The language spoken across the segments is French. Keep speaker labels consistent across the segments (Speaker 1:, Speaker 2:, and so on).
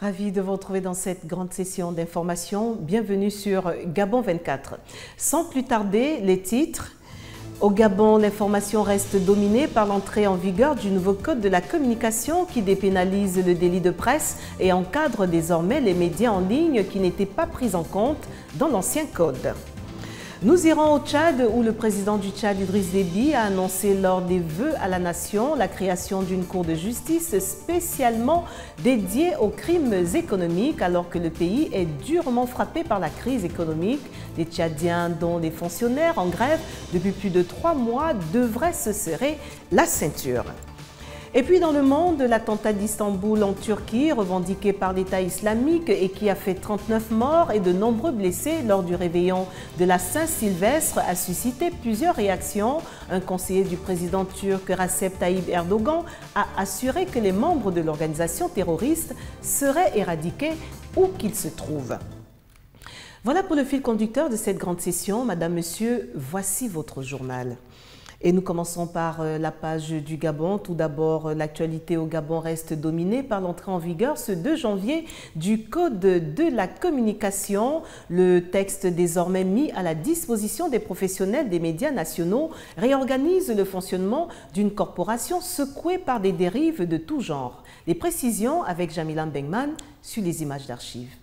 Speaker 1: Ravi de vous retrouver dans cette grande session d'information. Bienvenue sur Gabon 24. Sans plus tarder, les titres. Au Gabon, l'information reste dominée par l'entrée en vigueur du nouveau code de la communication qui dépénalise le délit de presse et encadre désormais les médias en ligne qui n'étaient pas pris en compte dans l'ancien code. Nous irons au Tchad où le président du Tchad, Idriss Déby, a annoncé lors des vœux à la nation la création d'une cour de justice spécialement dédiée aux crimes économiques alors que le pays est durement frappé par la crise économique. Les Tchadiens, dont les fonctionnaires en grève depuis plus de 3 mois, devraient se serrer la ceinture. Et puis dans le monde, l'attentat d'Istanbul en Turquie, revendiqué par l'État islamique et qui a fait 39 morts et de nombreux blessés lors du réveillon de la Saint-Sylvestre, a suscité plusieurs réactions. Un conseiller du président turc Recep Tayyip Erdogan a assuré que les membres de l'organisation terroriste seraient éradiqués où qu'ils se trouvent. Voilà pour le fil conducteur de cette grande session. Madame, Monsieur, voici votre journal. Et nous commençons par la page du Gabon. Tout d'abord, l'actualité au Gabon reste dominée par l'entrée en vigueur ce 2 janvier du Code de la communication. Le texte désormais mis à la disposition des professionnels des médias nationaux réorganise le fonctionnement d'une corporation secouée par des dérives de tout genre. Les précisions avec Jamila Mbengman sur les images d'archives.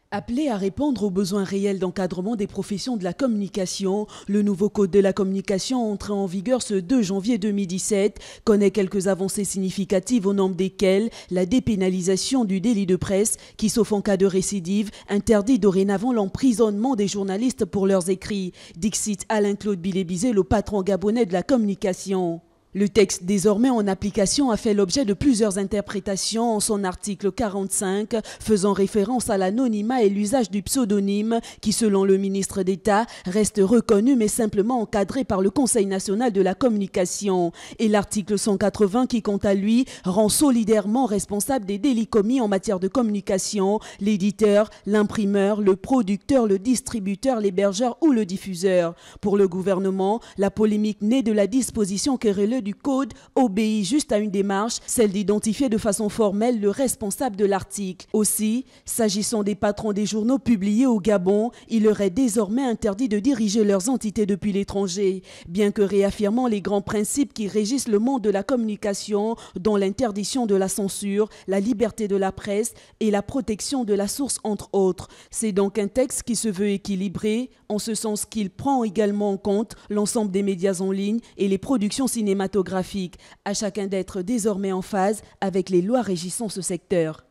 Speaker 2: Appelé à répondre aux besoins réels d'encadrement des professions de la communication, le nouveau Code de la communication entré en vigueur ce 2 janvier 2017 connaît quelques avancées significatives au nombre desquelles la dépénalisation du délit de presse qui, sauf en cas de récidive, interdit dorénavant l'emprisonnement des journalistes pour leurs écrits. Dixit Alain-Claude Bilébizé, le patron gabonais de la communication. Le texte désormais en application a fait l'objet de plusieurs interprétations en son article 45, faisant référence à l'anonymat et l'usage du pseudonyme qui, selon le ministre d'État, reste reconnu mais simplement encadré par le Conseil national de la communication. Et l'article 180 qui, quant à lui, rend solidairement responsable des délits commis en matière de communication l'éditeur, l'imprimeur, le producteur, le distributeur, l'hébergeur ou le diffuseur. Pour le gouvernement, la polémique née de la disposition querelleuse du Code obéit juste à une démarche, celle d'identifier de façon formelle le responsable de l'article. Aussi, s'agissant des patrons des journaux publiés au Gabon, il leur est désormais interdit de diriger leurs entités depuis l'étranger. Bien que réaffirmant les grands principes qui régissent le monde de la communication, dont l'interdiction de la censure, la liberté de la presse et la protection de la source entre autres. C'est donc un texte qui se veut équilibré, en ce sens qu'il prend également en compte l'ensemble des médias en ligne et les productions cinématographiques, à chacun d'être désormais en phase avec les lois régissant ce secteur.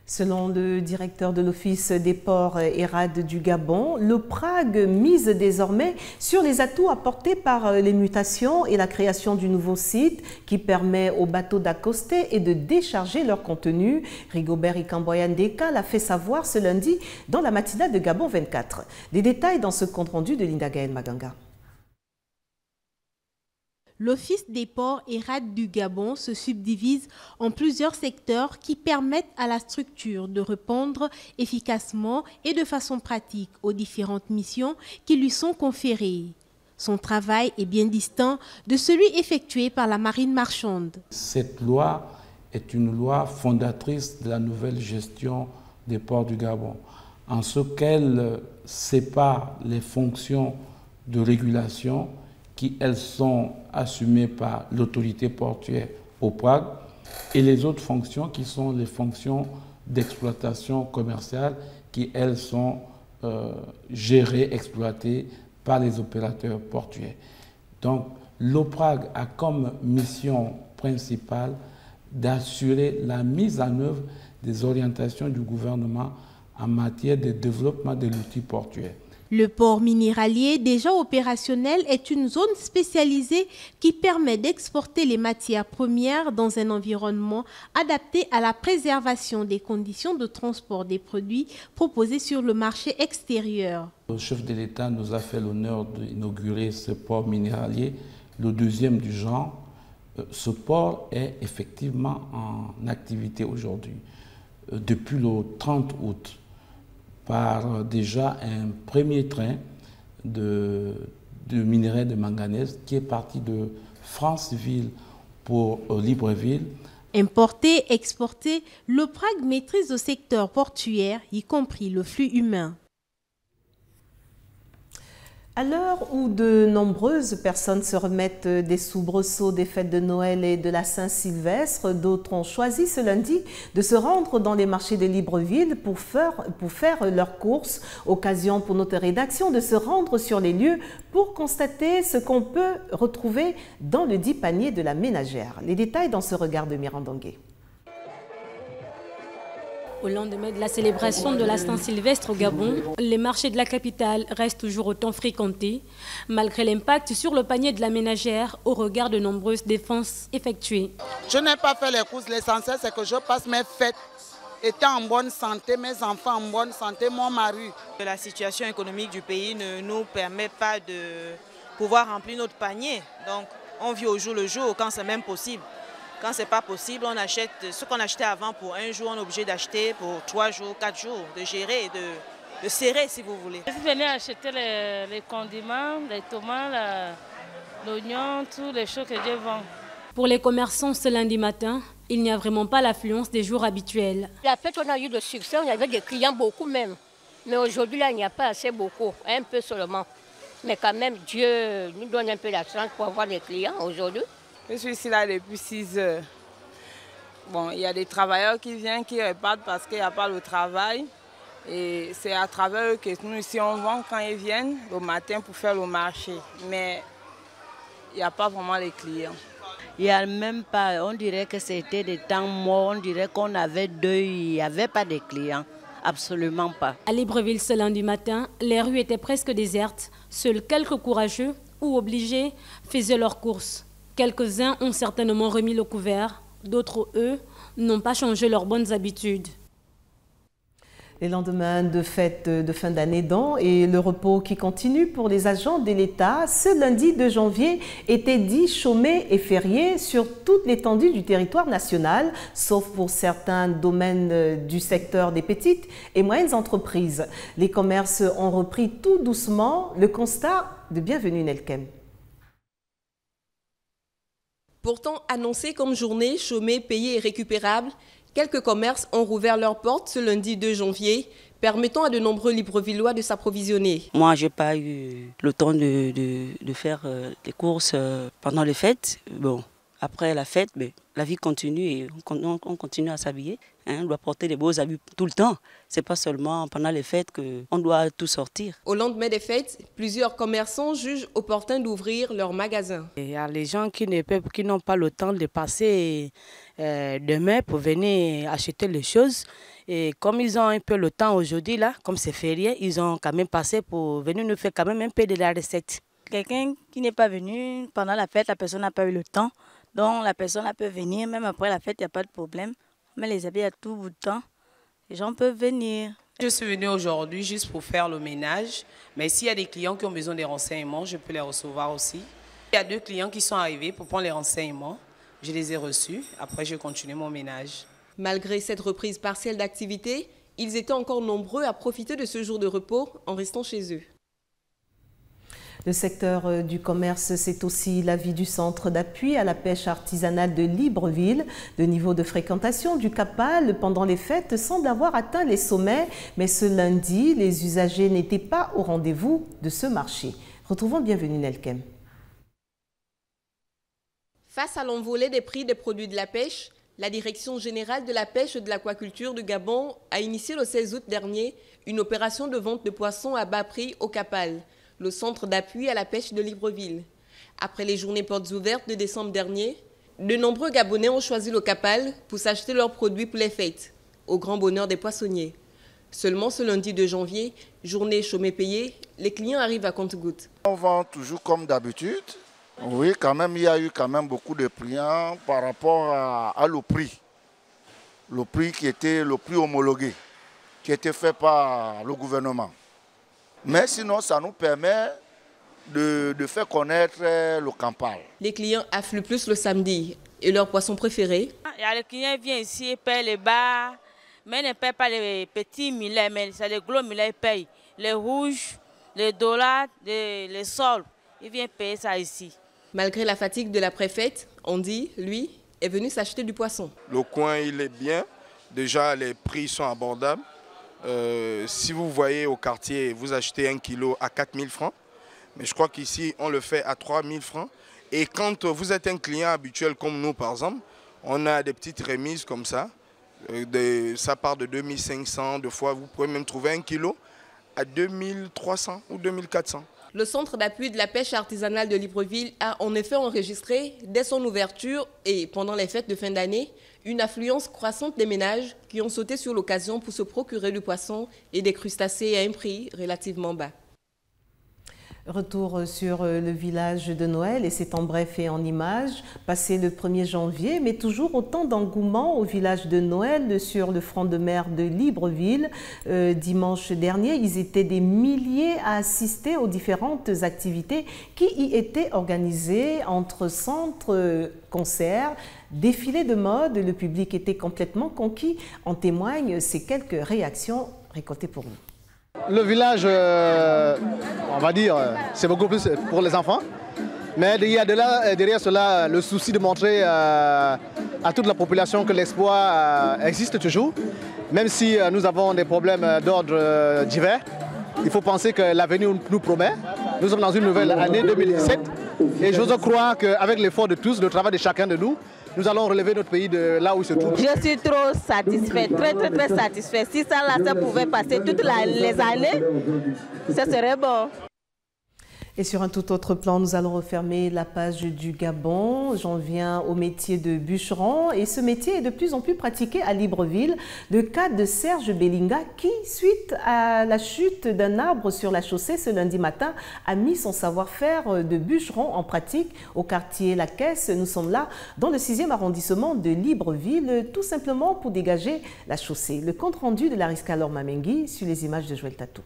Speaker 1: Selon le directeur de l'Office des ports ERAD du Gabon, l'OPRAG mise désormais sur les atouts apportés par les mutations et la création du nouveau site qui permet aux bateaux d'accoster et de décharger leur contenu. Rigobert Ikamboyan Deka l'a fait savoir ce lundi dans la matinale de Gabon 24. Des détails dans ce compte-rendu de Linda Gaël Maganga.
Speaker 3: L'Office des ports ERAD du Gabon se subdivise en plusieurs secteurs qui permettent à la structure de répondre efficacement et de façon pratique aux différentes missions qui lui sont conférées. Son travail est bien distinct de celui effectué par la marine marchande.
Speaker 4: Cette loi est une loi fondatrice de la nouvelle gestion des ports du Gabon, en ce qu'elle sépare les fonctions de régulation qui, elles, sont assumées par l'autorité portuaire OPRAG, et les autres fonctions qui sont les fonctions d'exploitation commerciale qui, elles, sont gérées, exploitées par les opérateurs portuaires. Donc, l'OPRAG a comme mission principale d'assurer la mise en œuvre des orientations du gouvernement en matière de développement de l'outil portuaire.
Speaker 3: Le port minéralier, déjà opérationnel, est une zone spécialisée qui permet d'exporter les matières premières dans un environnement adapté à la préservation des conditions de transport des produits proposés sur le marché extérieur.
Speaker 4: Le chef de l'État nous a fait l'honneur d'inaugurer ce port minéralier, le 2e du genre. Ce port est effectivement en activité aujourd'hui, depuis le 30 août. Par déjà un premier train de minerai de manganèse qui est parti de Franceville pour Libreville.
Speaker 3: Importer, exporter, le PRAC maîtrise le secteur portuaire, y compris le flux humain.
Speaker 1: À l'heure où de nombreuses personnes se remettent des soubresauts des fêtes de Noël et de la Saint-Sylvestre, d'autres ont choisi ce lundi de se rendre dans les marchés de Libreville pour faire leurs courses. Occasion pour notre rédaction de se rendre sur les lieux pour constater ce qu'on peut retrouver dans le dit panier de la ménagère. Les détails dans ce regard de Mirandongué.
Speaker 5: Au lendemain de la célébration de la Saint-Sylvestre au Gabon, les marchés de la capitale restent toujours autant fréquentés, malgré l'impact sur le panier de la ménagère au regard de nombreuses dépenses effectuées.
Speaker 6: Je n'ai pas fait les courses, l'essentiel c'est que je passe mes fêtes étant en bonne santé, mes enfants en bonne santé, mon mari.
Speaker 7: La situation économique du pays ne nous permet pas de pouvoir remplir notre panier, donc on vit au jour le jour quand c'est même possible. Quand ce n'est pas possible, on achète ce qu'on achetait avant pour un jour, on est obligé d'acheter pour 3 jours, 4 jours, de gérer, de serrer si vous voulez.
Speaker 8: Je suis venue acheter les condiments, les tomates, l'oignon, toutes les choses que je vends.
Speaker 5: Pour les commerçants ce lundi matin, il n'y a vraiment pas l'affluence des jours habituels.
Speaker 9: La fête, on a eu le succès, on avait des clients beaucoup même. Mais aujourd'hui, là, il n'y a pas assez beaucoup, un peu seulement. Mais quand même, Dieu nous donne un peu la chance pour avoir des clients aujourd'hui.
Speaker 10: Je suis ici là depuis 6 heures. Bon, il y a des travailleurs qui viennent, qui repartent parce qu'il n'y a pas le travail. Et c'est à travers eux que nous ici on vend quand ils viennent le matin pour faire le marché. Mais il n'y a pas vraiment les clients.
Speaker 11: Il n'y a même pas, on dirait que c'était des temps morts, on dirait qu'on avait deuil, il n'y avait pas de clients. Absolument pas.
Speaker 5: À Libreville ce lundi matin, les rues étaient presque désertes. Seuls quelques courageux ou obligés faisaient leurs courses. Quelques-uns ont certainement remis le couvert, d'autres, eux, n'ont pas changé leurs bonnes habitudes.
Speaker 1: Les lendemains de fête de fin d'année dans et le repos qui continue pour les agents de l'État, ce lundi 2 janvier était dit chômé et férié sur toute l'étendue du territoire national, sauf pour certains domaines du secteur des petites et moyennes entreprises. Les commerces ont repris tout doucement. Le constat de Bienvenue Nelkem.
Speaker 12: Pourtant annoncé comme journée chômée, payée et récupérable, quelques commerces ont rouvert leurs portes ce lundi 2 janvier, permettant à de nombreux Librevillois de s'approvisionner.
Speaker 11: Moi, je n'ai pas eu le temps de faire des courses pendant les fêtes. Bon, après la fête, la vie continue et on continue à s'habiller. On doit porter des beaux habits tout le temps. Ce n'est pas seulement pendant les fêtes qu'on doit tout sortir.
Speaker 12: Au lendemain des fêtes, plusieurs commerçants jugent opportun d'ouvrir leurs magasins.
Speaker 13: Il y a les gens qui n'ont pas le temps de passer demain pour venir acheter les choses. Et comme ils ont un peu le temps aujourd'hui, là, comme c'est férié, ils ont quand même passé pour venir nous faire quand même un peu de la recette.
Speaker 14: Quelqu'un qui n'est pas venu pendant la fête, la personne n'a pas eu le temps. Donc la personne peut venir, même après la fête, il n'y a pas de problème. Mais les habits à tout bout de temps, les gens peuvent venir.
Speaker 15: Je suis venue aujourd'hui juste pour faire le ménage. Mais s'il y a des clients qui ont besoin des renseignements, je peux les recevoir aussi. Il y a 2 clients qui sont arrivés pour prendre les renseignements. Je les ai reçus. Après, je continue mon ménage.
Speaker 12: Malgré cette reprise partielle d'activité, ils étaient encore nombreux à profiter de ce jour de repos en restant chez eux.
Speaker 1: Le secteur du commerce, c'est aussi la vie du centre d'appui à la pêche artisanale de Libreville. Le niveau de fréquentation du Capal pendant les fêtes semble avoir atteint les sommets, mais ce lundi, les usagers n'étaient pas au rendez-vous de ce marché. Retrouvons Bienvenue Nelkem.
Speaker 12: Face à l'envolée des prix des produits de la pêche, la Direction générale de la pêche et de l'aquaculture du Gabon a initié le 16 août dernier une opération de vente de poissons à bas prix au Capal, le centre d'appui à la pêche de Libreville. Après les journées portes ouvertes de décembre dernier, de nombreux Gabonais ont choisi le Capal pour s'acheter leurs produits pour les fêtes, au grand bonheur des poissonniers. Seulement ce lundi 2 janvier, journée chômée payée, les clients arrivent à compte-gouttes.
Speaker 16: On vend toujours comme d'habitude. Oui, quand même, il y a eu quand même beaucoup de clients par rapport à le prix. Le prix qui était le prix homologué, qui était fait par le gouvernement. Mais sinon, ça nous permet de faire connaître le Capal.
Speaker 12: Les clients affluent plus le samedi. Et leur poisson préféré?
Speaker 8: Il y a les clients qui viennent ici, ils payent les bas, mais ils ne payent pas les petits millets, mais c'est les gros millets, ils payent. Les rouges, les dollars, les sols, ils viennent payer ça ici.
Speaker 12: Malgré la fatigue de la préfète, Andy, lui, est venu s'acheter du poisson.
Speaker 17: Le coin, il est bien. Déjà, les prix sont abordables. Si vous voyez au quartier, vous achetez 1 kilo à 4 000 francs. Mais je crois qu'ici, on le fait à 3 000 francs. Et quand vous êtes un client habituel comme nous, par exemple, on a des petites remises comme ça. Ça part de 2 500. Des fois, vous pouvez même trouver 1 kilo à 2 300 ou 2 400.
Speaker 12: Le centre d'appui de la pêche artisanale de Libreville a en effet enregistré, dès son ouverture et pendant les fêtes de fin d'année, une affluence croissante des ménages qui ont sauté sur l'occasion pour se procurer du poisson et des crustacés à un prix relativement bas.
Speaker 1: Retour sur le village de Noël, et c'est en bref et en images, passé le 1er janvier, mais toujours autant d'engouement au village de Noël sur le front de mer de Libreville. Dimanche dernier, ils étaient des milliers à assister aux différentes activités qui y étaient organisées entre centres, concerts, défilés de mode. Le public était complètement conquis. En témoignent ces quelques réactions récoltées pour nous.
Speaker 18: Le village, on va dire, c'est beaucoup plus pour les enfants. Mais il y a derrière cela le souci de montrer à toute la population que l'espoir existe toujours. Même si nous avons des problèmes d'ordre divers, il faut penser que l'avenir nous promet. Nous sommes dans une nouvelle année 2017 et j'ose croire qu'avec l'effort de tous, le travail de chacun de nous, nous allons relever notre pays de là où il se trouve.
Speaker 19: Je suis trop satisfaite, très satisfaite. Si ça pouvait passer toutes les années, ce serait bon.
Speaker 1: Et sur un tout autre plan, nous allons refermer la page du Gabon. J'en viens au métier de bûcheron et ce métier est de plus en plus pratiqué à Libreville. Le cas de Serge Belinga qui, suite à la chute d'un arbre sur la chaussée ce lundi matin, a mis son savoir-faire de bûcheron en pratique au quartier La Caisse. Nous sommes là dans le 6e arrondissement de Libreville, tout simplement pour dégager la chaussée. Le compte rendu de Lariska Lormamengi sur les images de Joël Tatou.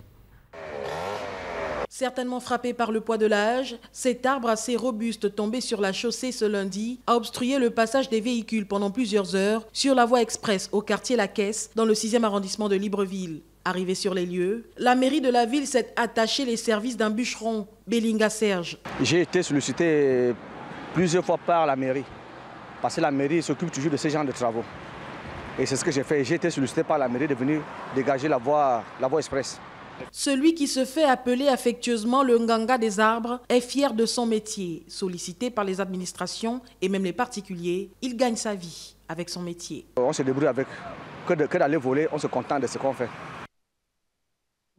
Speaker 20: Certainement frappé par le poids de l'âge, cet arbre assez robuste tombé sur la chaussée ce lundi a obstrué le passage des véhicules pendant plusieurs heures sur la voie express au quartier La Caisse dans le 6e arrondissement de Libreville. Arrivé sur les lieux, la mairie de la ville s'est attachée les services d'un bûcheron, Belinga Serge.
Speaker 21: J'ai été sollicité plusieurs fois par la mairie, parce que la mairie s'occupe toujours de ce genre de travaux. Et c'est ce que j'ai fait. J'ai été sollicité par la mairie de venir dégager la voie express.
Speaker 20: Celui qui se fait appeler affectueusement le Nganga des arbres est fier de son métier. Sollicité par les administrations et même les particuliers, il gagne sa vie avec son métier.
Speaker 21: On se débrouille avec, que d'aller voler, on se contente de ce qu'on fait.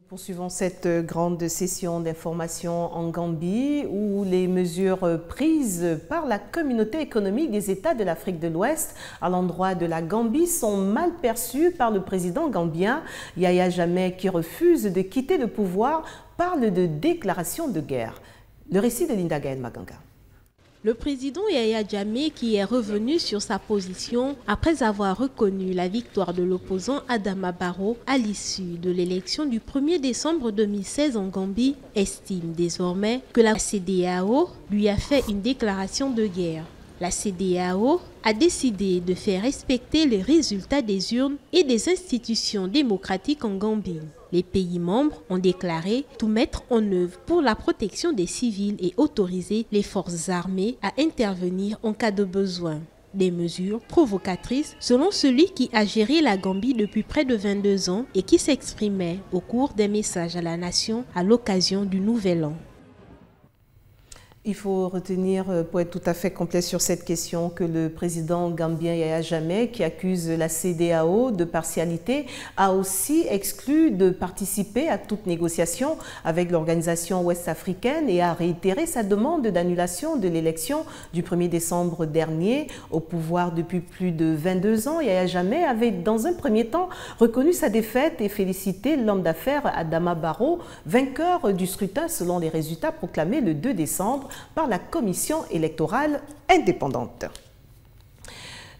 Speaker 1: Poursuivons cette grande session d'information en Gambie où les mesures prises par la communauté économique des États de l'Afrique de l'Ouest à l'endroit de la Gambie sont mal perçues par le président gambien. Yahya Jammeh, qui refuse de quitter le pouvoir, parle de déclaration de guerre. Le récit de Linda Gaël Maganga.
Speaker 3: Le président Yahya Jammeh qui est revenu sur sa position après avoir reconnu la victoire de l'opposant Adama Barrow à l'issue de l'élection du 1er décembre 2016 en Gambie, estime désormais que la CEDEAO lui a fait une déclaration de guerre. La CEDEAO a décidé de faire respecter les résultats des urnes et des institutions démocratiques en Gambie. Les pays membres ont déclaré tout mettre en œuvre pour la protection des civils et autoriser les forces armées à intervenir en cas de besoin. Des mesures provocatrices selon celui qui a géré la Gambie depuis près de 22 ans et qui s'exprimait au cours des messages à la nation à l'occasion du Nouvel An.
Speaker 1: Il faut retenir, pour être tout à fait complet sur cette question, que le président gambien Yahya Jammeh, qui accuse la CEDEAO de partialité, a aussi exclu de participer à toute négociation avec l'organisation ouest-africaine et a réitéré sa demande d'annulation de l'élection du 1er décembre dernier. Au pouvoir depuis plus de 22 ans, Yahya Jammeh avait dans un premier temps reconnu sa défaite et félicité l'homme d'affaires Adama Barrow, vainqueur du scrutin selon les résultats proclamés le 2 décembre par la commission électorale indépendante.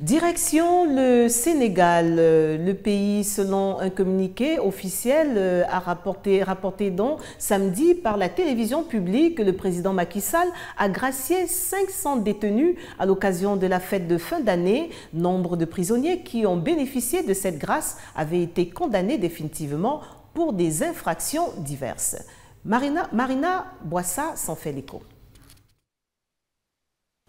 Speaker 1: Direction le Sénégal. Le pays, selon un communiqué officiel, a rapporté donc samedi par la télévision publique que le président Macky Sall a gracié 500 détenus à l'occasion de la fête de fin d'année. Nombre de prisonniers qui ont bénéficié de cette grâce avaient été condamnés définitivement pour des infractions diverses. Marina Boissa s'en fait l'écho.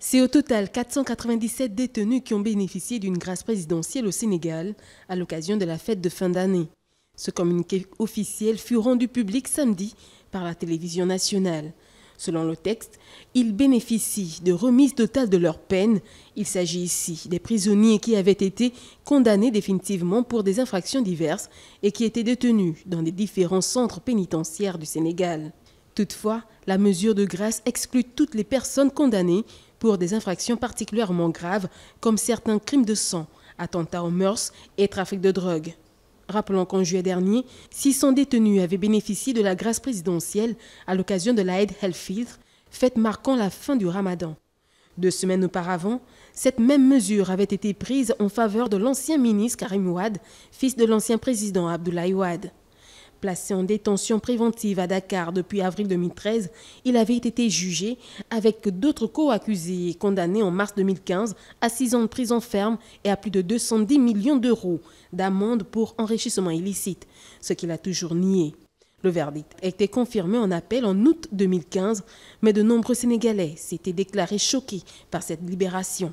Speaker 20: C'est au total 497 détenus qui ont bénéficié d'une grâce présidentielle au Sénégal à l'occasion de la fête de fin d'année. Ce communiqué officiel fut rendu public samedi par la télévision nationale. Selon le texte, ils bénéficient de remises totales de leur peine. Il s'agit ici des prisonniers qui avaient été condamnés définitivement pour des infractions diverses et qui étaient détenus dans les différents centres pénitentiaires du Sénégal. Toutefois, la mesure de grâce exclut toutes les personnes condamnées pour des infractions particulièrement graves comme certains crimes de sang, attentats aux mœurs et trafic de drogue. Rappelons qu'en juillet dernier, 600 détenus avaient bénéficié de la grâce présidentielle à l'occasion de l'Aïd el-Fitr, fête marquant la fin du Ramadan. 2 semaines auparavant, cette même mesure avait été prise en faveur de l'ancien ministre Karim Wade, fils de l'ancien président Abdoulaye Wade. Placé en détention préventive à Dakar depuis avril 2013, il avait été jugé avec d'autres co-accusés et condamné en mars 2015 à 6 ans de prison ferme et à plus de 210 millions d'euros d'amende pour enrichissement illicite, ce qu'il a toujours nié. Le verdict a été confirmé en appel en août 2015, mais de nombreux Sénégalais s'étaient déclarés choqués par cette libération.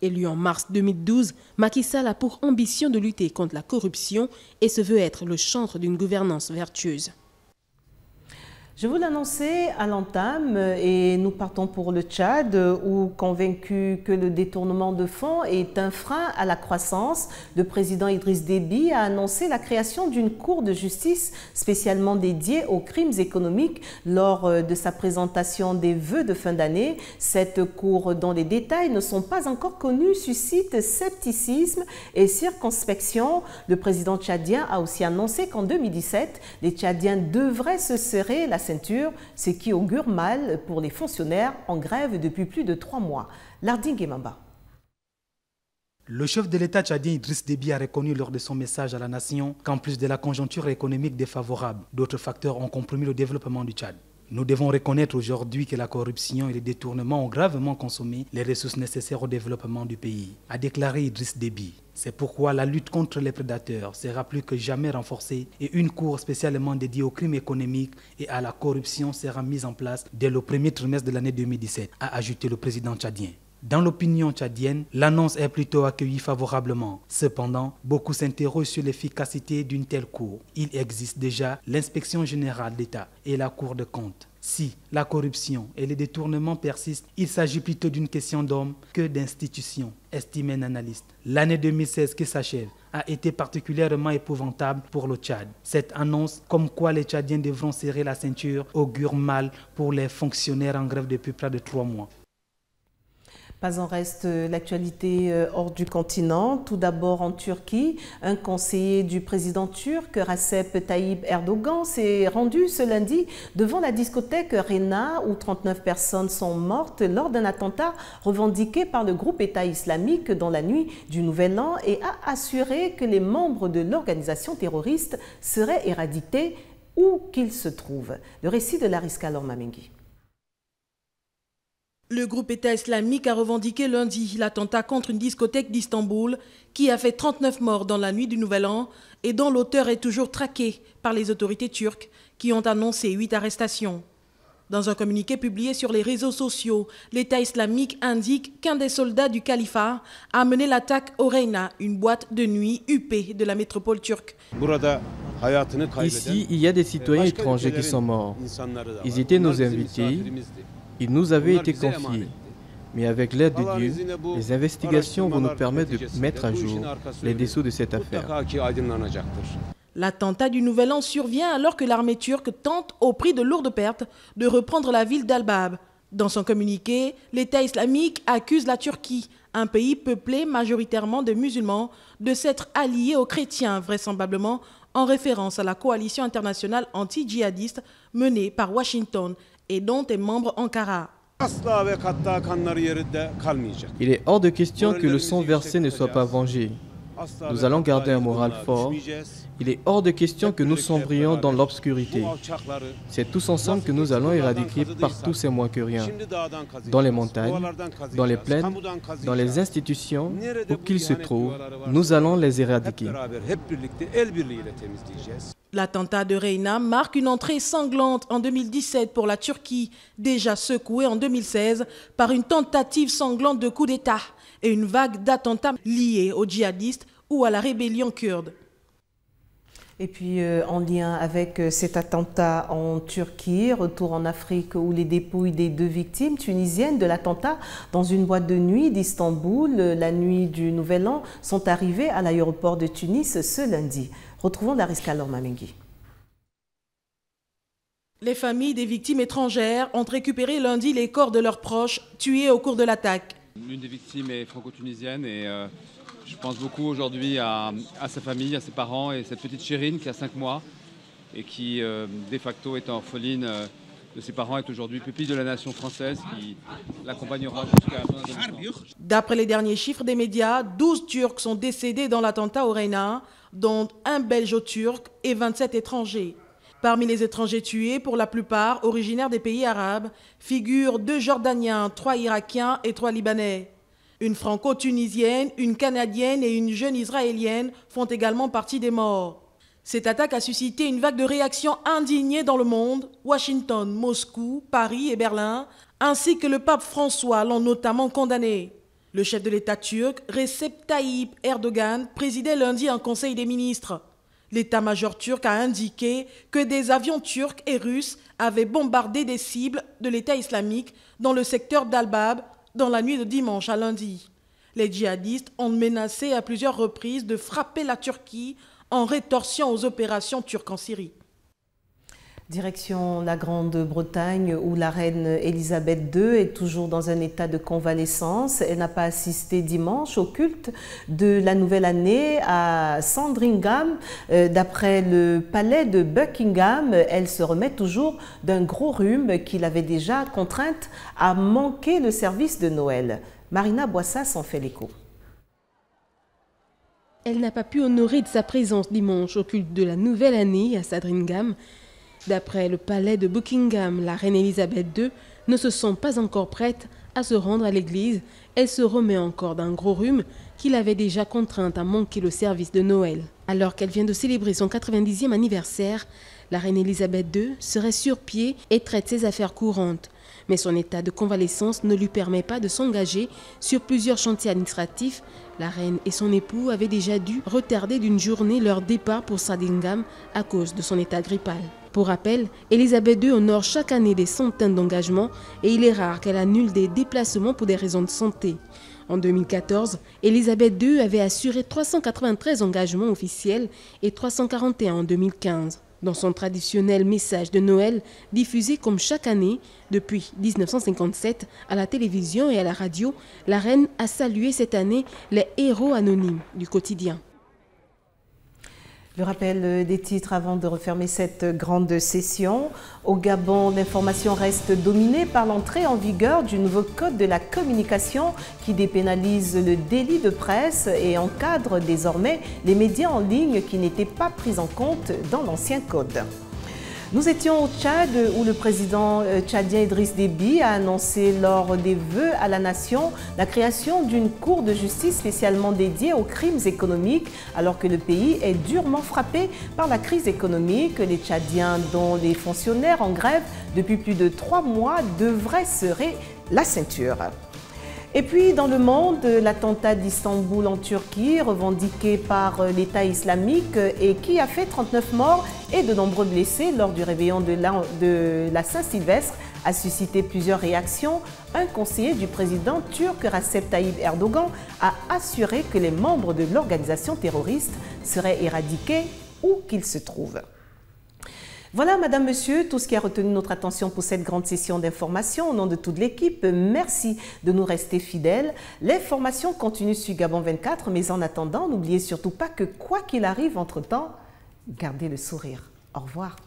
Speaker 20: Élu en mars 2012, Macky Sall a pour ambition de lutter contre la corruption et se veut être le chantre d'une gouvernance vertueuse.
Speaker 1: Je vous l'annonçais à l'entame et nous partons pour le Tchad où, convaincu que le détournement de fonds est un frein à la croissance, le président Idriss Déby a annoncé la création d'une cour de justice spécialement dédiée aux crimes économiques lors de sa présentation des vœux de fin d'année. Cette cour, dont les détails ne sont pas encore connus, suscite scepticisme et circonspection. Le président tchadien a aussi annoncé qu'en 2017, les Tchadiens devraient se serrer la ceinture, ce qui augure mal pour les fonctionnaires en grève depuis plus de 3 mois. Lardin Guemamba.
Speaker 2: Le chef de l'État tchadien Idriss Déby a reconnu lors de son message à la nation qu'en plus de la conjoncture économique défavorable, d'autres facteurs ont compromis le développement du Tchad. Nous devons reconnaître aujourd'hui que la corruption et les détournements ont gravement consommé les ressources nécessaires au développement du pays, a déclaré Idriss Déby. C'est pourquoi la lutte contre les prédateurs sera plus que jamais renforcée et une cour spécialement dédiée aux crimes économiques et à la corruption sera mise en place dès le premier trimestre de l'année 2017, a ajouté le président tchadien. Dans l'opinion tchadienne, l'annonce est plutôt accueillie favorablement. Cependant, beaucoup s'interrogent sur l'efficacité d'une telle cour. Il existe déjà l'inspection générale d'État et la Cour de comptes. Si la corruption et les détournements persistent, il s'agit plutôt d'une question d'hommes que d'institutions, estime un analyste. L'année 2016 qui s'achève a été particulièrement épouvantable pour le Tchad. Cette annonce, comme quoi les Tchadiens devront serrer la ceinture, augure mal pour les fonctionnaires en grève depuis près de 3 mois.
Speaker 1: Pas en reste l'actualité hors du continent. Tout d'abord en Turquie, un conseiller du président turc, Recep Tayyip Erdogan, s'est rendu ce lundi devant la discothèque Rena où 39 personnes sont mortes lors d'un attentat revendiqué par le groupe État islamique dans la nuit du Nouvel An et a assuré que les membres de l'organisation terroriste seraient éradiqués où qu'ils se trouvent. Le récit de Lariska Lormamengi.
Speaker 20: Le groupe État islamique a revendiqué lundi l'attentat contre une discothèque d'Istanbul qui a fait 39 morts dans la nuit du Nouvel An et dont l'auteur est toujours traqué par les autorités turques qui ont annoncé 8 arrestations. Dans un communiqué publié sur les réseaux sociaux, l'État islamique indique qu'un des soldats du califat a mené l'attaque au Reyna, une boîte de nuit huppée de la métropole turque.
Speaker 22: Ici, il y a des citoyens étrangers qui sont morts. Ils étaient nos invités. Ils nous avaient été confiés. Mais avec l'aide de Dieu, les investigations vont nous permettre de mettre à jour les dessous de cette affaire.
Speaker 20: L'attentat du Nouvel An survient alors que l'armée turque tente, au prix de lourdes pertes, de reprendre la ville d'Al-Bab. Dans son communiqué, l'État islamique accuse la Turquie, un pays peuplé majoritairement de musulmans, de s'être allié aux chrétiens, vraisemblablement en référence à la coalition internationale anti-djihadiste menée par Washington et dont est membre Ankara.
Speaker 22: Il est hors de question que le sang versé ne soit pas vengé. Nous allons garder un moral fort. Il est hors de question que nous sombrions dans l'obscurité. C'est tous ensemble que nous allons éradiquer partout ces moins que rien. Dans les montagnes, dans les plaines, dans les institutions, où qu'ils se trouvent, nous allons les éradiquer.
Speaker 20: L'attentat de Reyna marque une entrée sanglante en 2017 pour la Turquie, déjà secouée en 2016 par une tentative sanglante de coup d'État et une vague d'attentats liés aux djihadistes ou à la rébellion kurde.
Speaker 1: Et puis, en lien avec cet attentat en Turquie, retour en Afrique où les dépouilles des 2 victimes tunisiennes de l'attentat dans une boîte de nuit d'Istanbul, la nuit du Nouvel An, sont arrivées à l'aéroport de Tunis ce lundi. Retrouvons Dariska Lormamengi.
Speaker 20: Les familles des victimes étrangères ont récupéré lundi les corps de leurs proches tués au cours de l'attaque.
Speaker 4: L'une des victimes est franco-tunisienne et je pense beaucoup aujourd'hui à sa famille, à ses parents et cette petite Chérine qui a 5 mois et qui, de facto, est orpheline de ses parents, est aujourd'hui pupille de la nation française qui l'accompagnera jusqu'à son adolescence.
Speaker 20: D'après les derniers chiffres des médias, 12 Turcs sont décédés dans l'attentat au Reyna, dont un Belgeo-turc et 27 étrangers. Parmi les étrangers tués, pour la plupart originaires des pays arabes, figurent 2 Jordaniens, 3 Irakiens et 3 Libanais. Une franco-tunisienne, une canadienne et une jeune israélienne font également partie des morts. Cette attaque a suscité une vague de réactions indignées dans le monde. Washington, Moscou, Paris et Berlin, ainsi que le pape François l'ont notamment condamné. Le chef de l'État turc, Recep Tayyip Erdogan, présidait lundi un conseil des ministres. L'état-major turc a indiqué que des avions turcs et russes avaient bombardé des cibles de l'État islamique dans le secteur d'Al-Bab dans la nuit de dimanche à lundi. Les djihadistes ont menacé à plusieurs reprises de frapper la Turquie en rétorsion aux opérations turques en Syrie.
Speaker 1: Direction la Grande-Bretagne où la reine Elisabeth II est toujours dans un état de convalescence. Elle n'a pas assisté dimanche au culte de la nouvelle année à Sandringham. D'après le palais de Buckingham, elle se remet toujours d'un gros rhume qui l'avait déjà contrainte à manquer le service de Noël. Marina Boissas s'en fait l'écho.
Speaker 3: Elle n'a pas pu honorer de sa présence dimanche au culte de la nouvelle année à Sandringham. D'après le palais de Buckingham, la reine Elisabeth II ne se sent pas encore prête à se rendre à l'église. Elle se remet encore d'un gros rhume qui l'avait déjà contrainte à manquer le service de Noël. Alors qu'elle vient de célébrer son 90e anniversaire, la reine Elisabeth II serait sur pied et traite ses affaires courantes. Mais son état de convalescence ne lui permet pas de s'engager sur plusieurs chantiers administratifs. La reine et son époux avaient déjà dû retarder d'une journée leur départ pour Sandringham à cause de son état grippal. Pour rappel, Elisabeth II honore chaque année des centaines d'engagements et il est rare qu'elle annule des déplacements pour des raisons de santé. En 2014, Elisabeth II avait assuré 393 engagements officiels et 341 en 2015. Dans son traditionnel message de Noël, diffusé comme chaque année depuis 1957 à la télévision et à la radio, la reine a salué cette année les héros anonymes du quotidien.
Speaker 1: Le rappel des titres avant de refermer cette grande session. Au Gabon, l'information reste dominée par l'entrée en vigueur du nouveau code de la communication qui dépénalise le délit de presse et encadre désormais les médias en ligne qui n'étaient pas pris en compte dans l'ancien code. Nous étions au Tchad où le président tchadien Idriss Déby a annoncé lors des vœux à la nation la création d'une cour de justice spécialement dédiée aux crimes économiques alors que le pays est durement frappé par la crise économique. Les Tchadiens dont les fonctionnaires en grève depuis plus de 3 mois devraient serrer la ceinture. Et puis, dans le monde, l'attentat d'Istanbul en Turquie, revendiqué par l'État islamique et qui a fait 39 morts et de nombreux blessés lors du réveillon de la Saint-Sylvestre, a suscité plusieurs réactions. Un conseiller du président turc Recep Tayyip Erdogan a assuré que les membres de l'organisation terroriste seraient éradiqués où qu'ils se trouvent. Voilà, Madame, Monsieur, tout ce qui a retenu notre attention pour cette grande session d'information. Au nom de toute l'équipe, merci de nous rester fidèles. L'information continue sur Gabon 24, mais en attendant, n'oubliez surtout pas que quoi qu'il arrive entre-temps, gardez le sourire. Au revoir.